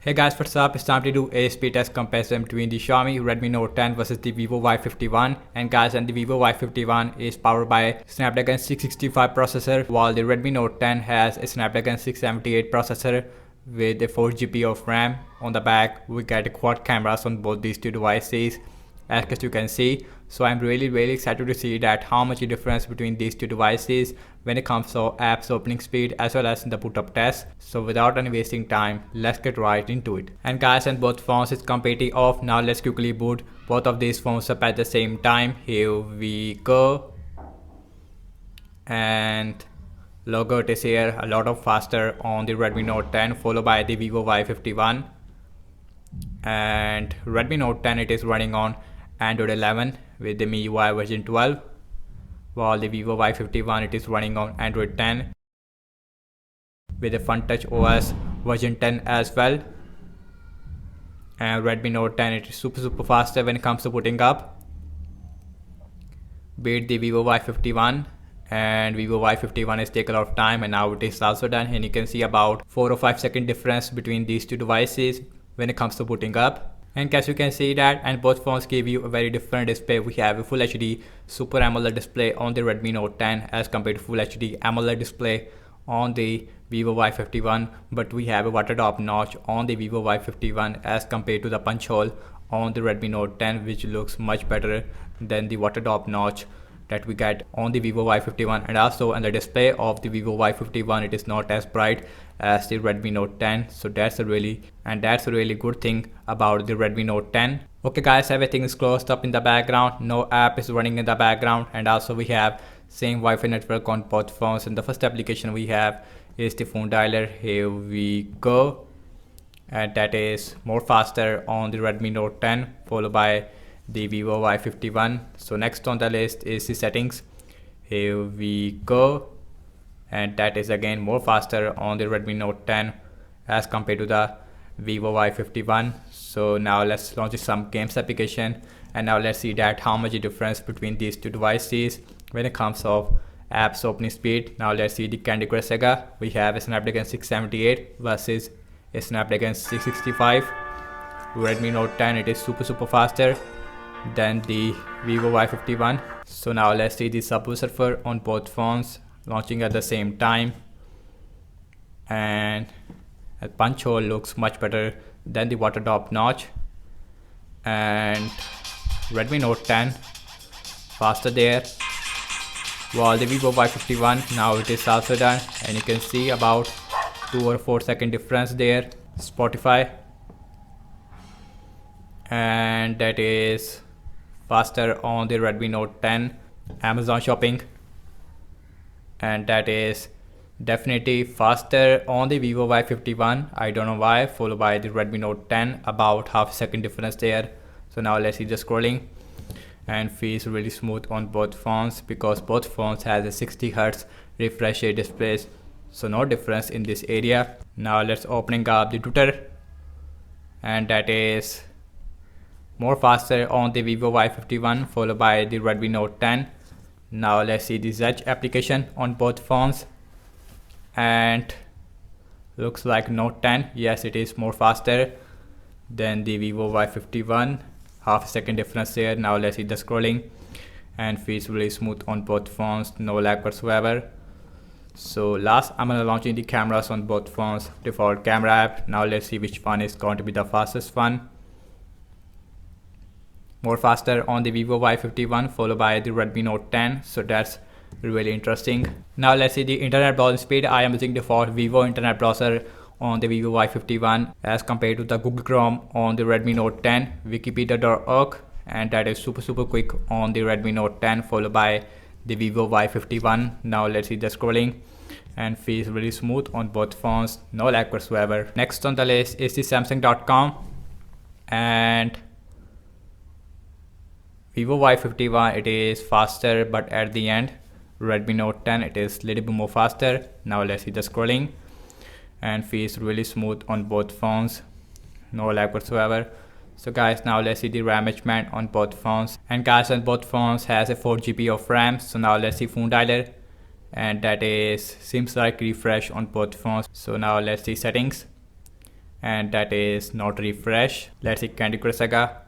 Hey guys, what's up? It's time to do a speed test comparison between the Xiaomi Redmi Note 10 versus the Vivo Y51. And guys, the Vivo Y51 is powered by Snapdragon 665 processor, while the Redmi Note 10 has a Snapdragon 678 processor with a 4GB of RAM. On the back, we get quad cameras on both these two devices, as you can see. So I'm really excited to see that how much difference between these two devices when it comes to apps opening speed as well as in the boot up test. So without any wasting time, let's get right into it. And guys, and both phones is completely off. Now let's quickly boot both of these phones up at the same time. Here we go. And logo it is here a lot of faster on the Redmi Note 10, followed by the Vivo Y51. And Redmi Note 10 it is running on Android 11 with the MIUI version 12, while the Vivo Y51 it is running on Android 10 with the FunTouch OS version 10 as well. And Redmi Note 10 it is super faster when it comes to booting up, beat the Vivo Y51. And Vivo Y51 is taken a lot of time, and now it is also done. And you can see about 4 or 5 second difference between these two devices when it comes to booting up. And as you can see that, and both phones give you a very different display. We have a Full HD Super AMOLED display on the Redmi Note 10 as compared to Full HD AMOLED display on the Vivo Y51, but we have a water drop notch on the Vivo Y51 as compared to the punch hole on the Redmi Note 10, which looks much better than the water drop notch that we get on the Vivo Y51. And also on the display of the Vivo Y51, it is not as bright as the Redmi Note 10, so that's a really good thing about the Redmi Note 10. Okay guys, everything is closed up in the background, no app is running in the background, and also we have same Wi-Fi network on both phones. And the first application we have is the phone dialer. Here we go, and that is more faster on the Redmi Note 10, followed by the Vivo Y51. So next on the list is the settings. Here we go, and that is again more faster on the Redmi Note 10 as compared to the Vivo Y51. So now let's launch some games application, and now let's see that how much difference between these two devices when it comes of apps opening speed. Now let's see the Candy Crush Saga. We have a Snapdragon 678 versus a Snapdragon 665. Redmi Note 10 it is super faster than the Vivo Y51. So now let's see the Subwoofer on both phones launching at the same time, and a punch hole looks much better than the water drop notch. And Redmi Note 10 faster there, while the Vivo Y51 now it is also done, and you can see about 2 or 4 second difference there. Spotify, and that is faster on the Redmi Note 10. Amazon Shopping, and that is definitely faster on the Vivo Y51. I don't know why, followed by the Redmi Note 10, about half second difference there. So now let's see the scrolling, and feels really smooth on both phones because both phones has a 60 Hz refresh rate displays, so no difference in this area. Now let's opening up the Twitter, and that is more faster on the Vivo Y51, followed by the Redmi Note 10. Now let's see the Zedge application on both phones, and looks like Note 10, yes, it is more faster than the Vivo Y51, half a second difference there. Now let's see the scrolling, and feels really smooth on both phones, no lag whatsoever. So last, I'm gonna launching the cameras on both phones, default camera app. Now let's see which one is going to be the fastest one. More faster on the Vivo Y51, followed by the Redmi Note 10, so that's really interesting. Now let's see the internet browsing speed. I am using default Vivo internet browser on the Vivo Y51 as compared to the Google Chrome on the Redmi Note 10, wikipedia.org, and that is super quick on the Redmi Note 10, followed by the Vivo Y51. Now let's see the scrolling, and feels really smooth on both phones, no lag whatsoever. Next on the list is the Samsung.com, and Vivo Y51 it is faster, but at the end Redmi Note 10 it is little bit more faster. Now let's see the scrolling, and feels really smooth on both phones, no lag whatsoever. So guys, now let's see the RAM management on both phones, and guys, on both phones has a 4GB of RAM. So now let's see phone dialer, and that is seems like refresh on both phones. So now let's see settings, and that is not refresh. Let's see Candy Crush Saga,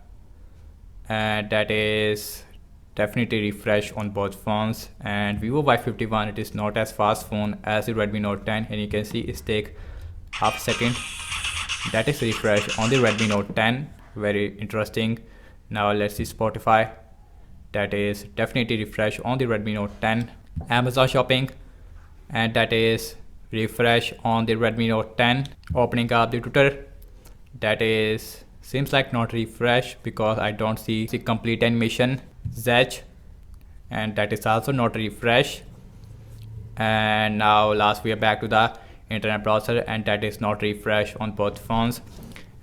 and that is definitely refresh on both phones. And Vivo Y51, it is not as fast phone as the Redmi Note 10, and you can see it take half a second. That is refresh on the Redmi Note 10. Very interesting. Now let's see Spotify. That is definitely refresh on the Redmi Note 10. Amazon Shopping, and that is refresh on the Redmi Note 10. Opening up the Twitter, that is seems like not refresh because I don't see the complete animation. Zedge, and that is also not refresh. And now last we are back to the internet browser, and that is not refresh on both phones.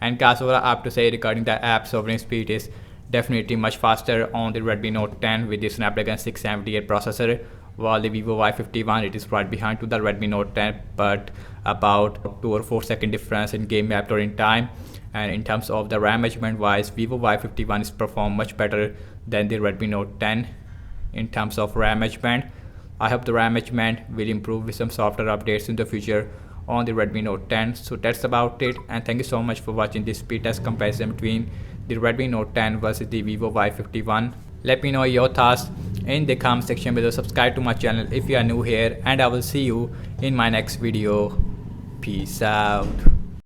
And guys, what I have to say regarding the app sovereign speed is definitely much faster on the Redmi Note 10 with the Snapdragon 678 processor, while the Vivo Y51, it is right behind to the Redmi Note 10, but about 2 or 4 second difference in game map loading time. And in terms of the RAM management wise, Vivo Y51 is perform much better than the Redmi Note 10 in terms of RAM management. I hope the RAM management will improve with some software updates in the future on the Redmi Note 10. So that's about it, and thank you so much for watching this speed test comparison between the Redmi Note 10 versus the Vivo Y51. Let me know your thoughts in the comment section below. Subscribe to my channel if you are new here, and I will see you in my next video. Peace out.